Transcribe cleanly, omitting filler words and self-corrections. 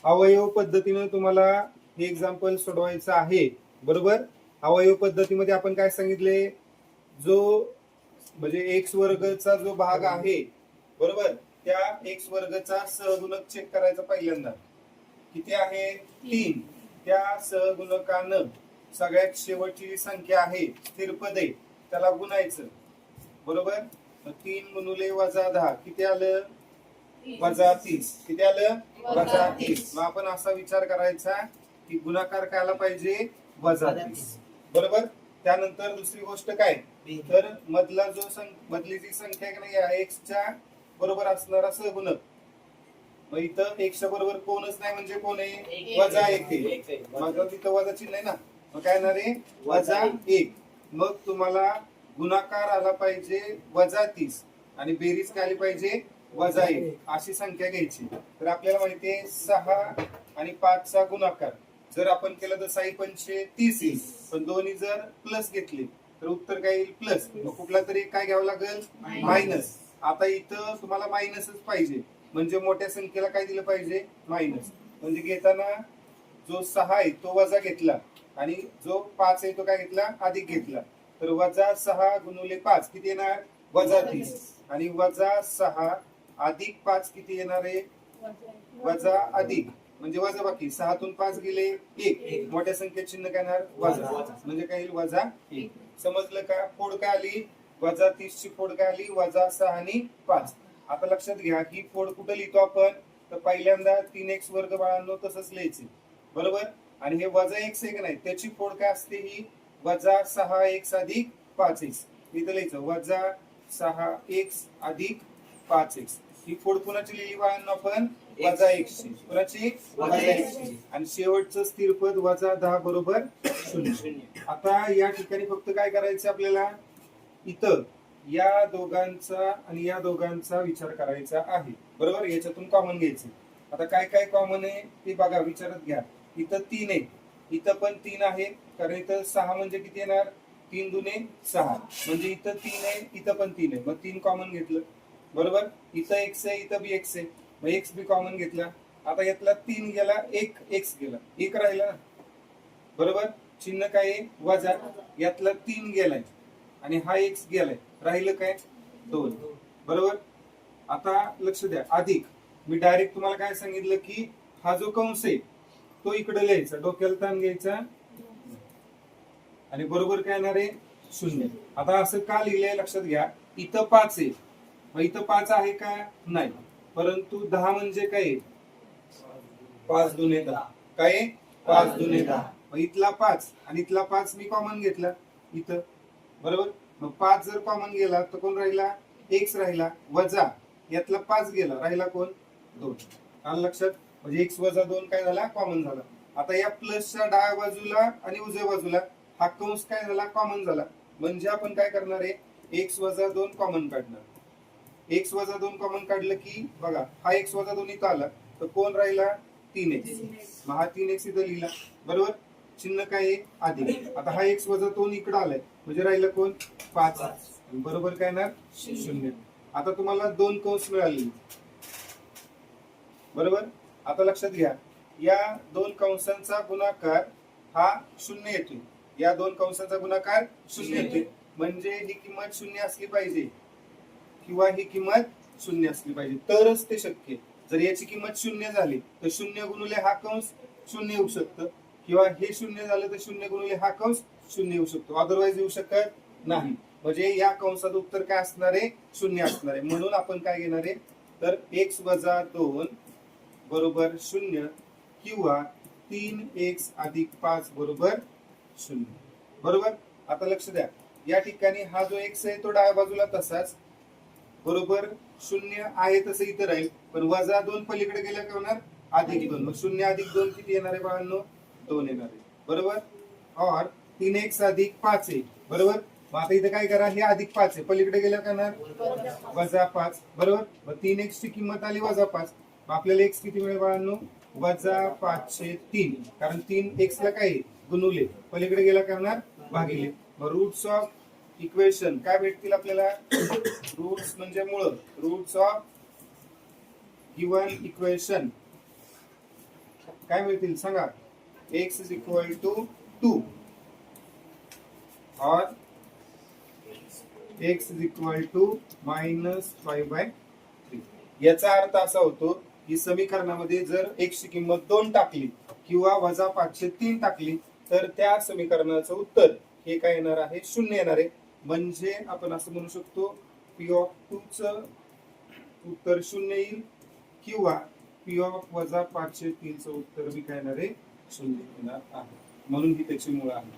अवयव पद्धतीने तुम्हाला हे एक्झाम्पल सोडवायचं आहे, बरोबर. अवयव पद्धतीमध्ये आपण काय सांगितले, जो म्हणजे एक्स वर्गचा जो भाग आहे, बरोबर, त्या एक्स वर्गचा सहगुणक चेक करायचा पहिल्यांदा. किती आहे? 3. त्या सहगुणकानं सगळ्यात शेवटची संख्या आहे स्थिर पदे त्याला गुणायचं, बरोबर. 3 गुणुले -10 किती आलं? -30. किती आलं? -30. मग आपण असा विचार करायचा की गुणाकार काय आला पाहिजे? -30, बरोबर. त्यानंतर दुसरी गोष्ट काय, तर मधला जो मधली जी संख्या आहे की नाही एक्सच्या बरोबर असणारा सहगुणक. मग इथं एक्सच्या बरोबर कोणच नाही म्हणजे कोण आहे? -1 आहे. मग तिथं वजा चिन्ह आहे ना, मग काय येणार आहे? -1. मग तुम्हाला गुणाकार आला पाहिजे -30 आणि बेरीज काय आली पाहिजे? -1. अशी संख्या घ्यायची. तर आपल्याला माहितीये 6 आणि 5 चा गुणाकार जर आपण केलं तर 6 पंचे 30 येईल, पण दोन्ही जर प्लस घेतले तर उत्तर काय येईल? प्लस. मग कुठला तरी काय घ्यावं लागेल? मायनस. आता इथं तुम्हाला मायनसच पाहिजे, म्हणजे मोठ्या संख्येला काय दिलं पाहिजे? मायनस. म्हणजे घेताना जो 6 आहे तो वजा घेतला आणि जो 5 आहे तो काय घेतला? अधिक घेतला. तर -6 गुणुले 5 किती येणार? -30. आणि -6 अधिक 5 किती येणार आहे? वजा अधिक म्हणजे वजा बाकी. 6 तून 5 गेले 1. मोठ्या संख्येत चिन्ह काय येणार? वजा. म्हणजे काय येईल? -1. समजलं का? फोड काय आली? -30 ची फोड काय आली? -6 आणि 5. आता लक्षात घ्या ही फोड कुठं लिहितो आपण? तर पहिल्यांदा 3x वर्ग बाळांनो तसंच लिहायचे, बरोबर. आणि हे -x आहे की नाही त्याची फोड काय असते? ही -6x अधिक 5x. इथं लिहायचं -6x अधिक 5x. ही फोड कुणाची लिहिली बाळांनो आपण? -x ची. कुणाची? -x ची. आणि शेवटचं स्थिर पद -10 बरोबर 0. आता या ठिकाणी फक्त काय करायचं आपल्याला? इथं या दोघांचा आणि या दोघांचा विचार करायचा आहे, बरोबर. याच्यातून कॉमन घ्यायचं. आता काय काय कॉमन आहे ते बघा, विचारात घ्या. इथं 3 आहे, इथं पण 3 आहे, कारण इथं 6 म्हणजे किती येणार? 3 दुने 6. म्हणजे इथं 3 आहे, इथं पण 3 आहे, मग 3 कॉमन घेतलं, बरोबर. इथं x आहे, इथं बी x आहे, मग x बी कॉमन घेतला. आता यातला 3 गेला, 1 x गेला, 1 राहिला, बरोबर. चिन्ह काय आहे? वजा. यातला 3 गेलाय आणि हा x गेलाय, राहिलं काय? 2, बरोबर. आता लक्ष द्या, अधिक. मी डायरेक्ट तुम्हाला काय सांगितलं की हा जो कंस आहे तो इकडे लिहायचा, डोक्याला ताण घ्यायचा आणि बरोबर काय येणार आहे? 0. आता असं का लिहिलंय लक्षात घ्या. इथं 5 आहे, मग इथं 5 आहे का? नाही. परंतु 10 म्हणजे काय? 5 दुने 10. काय? 5 दुने 10. मग इथला 5 आणि इथला 5 मी कॉमन घेतला इथं, बरोबर. मग 5 जर कॉमन गेला तर कोण राहिला? x राहिला, वजा यातला 5 गेला, राहिला कोण? 2. आलं लक्षात? म्हणजे x वजा 2 काय झाला? कॉमन झाला. आता या प्लसच्या डाव्या बाजूला आणि उजव्या बाजूला हा कंस काय झाला? कॉमन झाला. म्हणजे आपण काय करणार आहे? x वजा 2 कॉमन काढणार. x वजा 2 कॉमन काढलं की बघा हा x वजा 2 इथं आला तर कोण राहिला? 3x. मग हा 3x इथं लिहिला, बरोबर. चिन्ह काय आहे? अधिक. आता हा x वजा 2 इकडे आलाय म्हणजे राहिलं कोण? 5. बरोबर काय येणार? 0. आता तुम्हाला 2 कंस मिळाले, बरोबर. आता लक्षात घ्या, या 2 कंसांचा गुणाकार हा 0 येतो. या 2 कंसांचा गुणाकार 0 येते, म्हणजे ही किंमत 0 असली पाहिजे किंवा ही किंमत 0 असली पाहिजे तरच ते शक्य. जर याची किंमत 0 झाली तर 0 गुणुले हा कंस 0 येऊ शकतं, किंवा हे 0 झालं तर 0 गुणुले हा कंस 0 येऊ शकतो, अदरवाईज येऊ शकत नाही. म्हणजे या कंसाचं उत्तर काय असणार आहे? 0 असणार आहे. म्हणून आपण काय घेणार आहे? तर x वजा 2 बरोबर 0 किंवा 3x अधिक 5 बरोबर 0, बरोबर. आता लक्ष द्या, या ठिकाणी हा जो x आहे तो डाव्या बाजूला तसाच, बरोबर. 0 आहे तसं इथं राहील, पण वजा 2 पलीकडे गेल्या काय होणार? अधिक 2. मग 0 अधिक 2 किती येणार आहे बाळांनो? 2 येणार आहे, बरोबर. और 3x अधिक 5 आहे, बरोबर. मग आता इथे काय करा? हे अधिक 5 आहे, पलीकडे गेल्या काय होणार? वजा 5, बरोबर. मग 3x ची किंमत आली -5. मग आपल्याला x किती मिळेल बाळांनो? -5/3. कारण 3x ला काय गुणुले, पलीकडे गेला काय होणार? भागिले. मग रूट्स ऑफ इक्वेशन काय भेटतील आपल्याला? रूट्स म्हणजे मुळ. रूट्स ऑफ गिवन इक्वेशन काय मिळतील सांगा. x इज इक्वल टू 2 और x इज इक्वल टू -5/3. याचा अर्थ असा होतो की समीकरणामध्ये जर x ची किंमत 2 टाकली किंवा -503 टाकली तर त्या समीकरणाचं उत्तर हे काय येणार आहे, 0 येणार आहे. म्हणजे आपण असं म्हणू शकतो p ऑफ 2 चं उत्तर 0 येईल किंवा p ऑफ -503 चं उत्तर बी काय येणार आहे, 0 येणार आहे. म्हणून ही त्याची मूळ आहे.